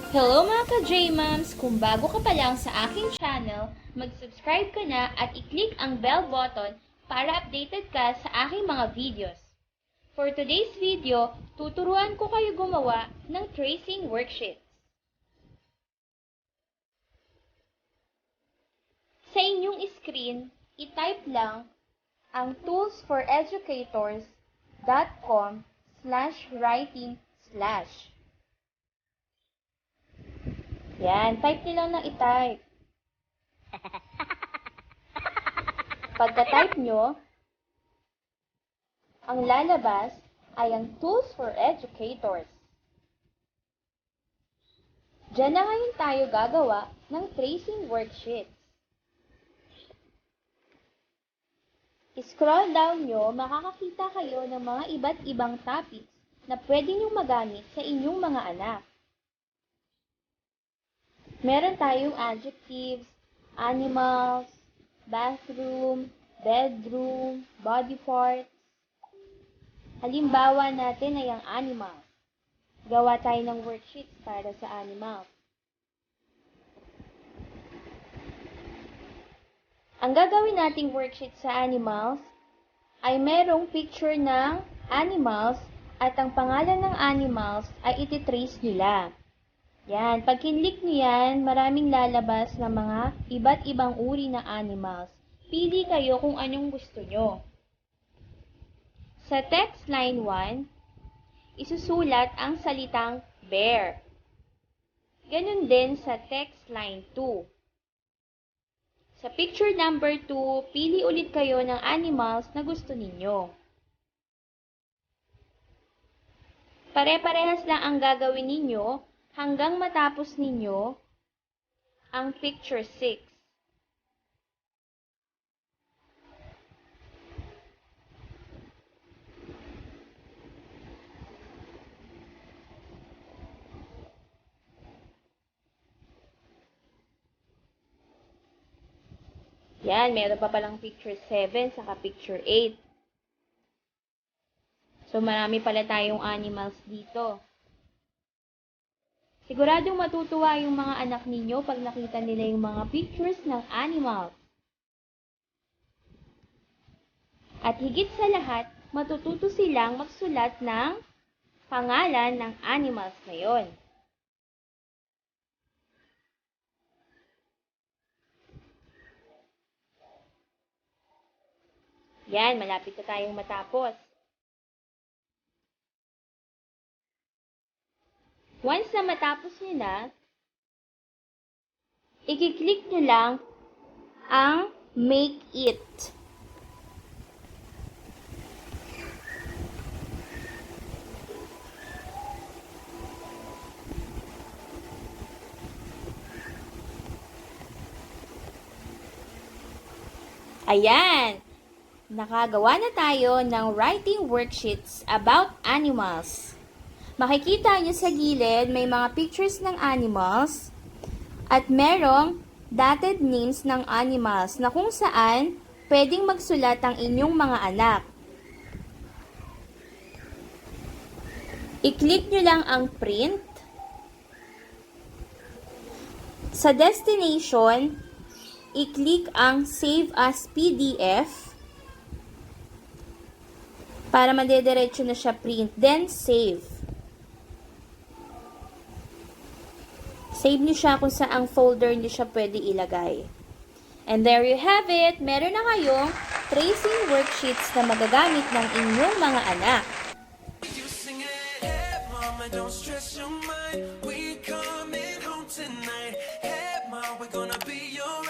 Hello mga ka-JMoms! Kung bago ka pa lang sa aking channel, mag-subscribe ka na at i-click ang bell button para updated ka sa aking mga videos. For today's video, tuturuan ko kayo gumawa ng tracing worksheets. Sa inyong screen, i-type lang ang toolsforeducators.com/writing/. Yan, type nyo lang ng i-type. Pagka-type nyo, ang lalabas ay ang Tools for Educators. Diyan na ngayon tayo gagawa ng tracing worksheets. I-scroll down nyo, makakakita kayo ng mga iba't ibang topics na pwede nyo magamit sa inyong mga anak. Meron tayong adjectives, animals, bathroom, bedroom, body parts. Halimbawa natin ay ang animals. Gawa tayo ng worksheets para sa animals. Ang gagawin nating worksheet sa animals ay merong picture ng animals at ang pangalan ng animals ay ititrace nila. Yan, pag kinlik nyo yan, maraming lalabas na mga iba't ibang uri ng animals. Pili kayo kung anong gusto nyo. Sa text line 1, isusulat ang salitang bear. Ganun din sa text line 2. Sa picture number 2, pili ulit kayo ng animals na gusto ninyo. Pare-parehas lang ang gagawin ninyo hanggang matapos ninyo ang picture 6. Yan, meron pa palang picture 7 saka picture 8. So, marami pala tayong animals dito. Siguradong matutuwa yung mga anak ninyo pag nakita nila yung mga pictures ng animals. At higit sa lahat, matututo silang magsulat ng pangalan ng animals na yon. Yan, malapit na tayong matapos. Once na matapos nyo na, i-click nyo lang ang Make It. Ayan! Nakagawa na tayo ng writing worksheets about animals. Makikita nyo sa gilid, may mga pictures ng animals at merong dotted names ng animals na kung saan pwedeng magsulat ang inyong mga anak. I-click nyo lang ang print. Sa destination, i-click ang Save as PDF para madediretso na siya print. Then, save. Save nyo siya kung saang folder nyo siya pwede ilagay. And there you have it. Meron na kayong tracing worksheets na magagamit ng inyong mga anak. Don't stress your mind, we coming home tonight. Hey mom, we're gonna be your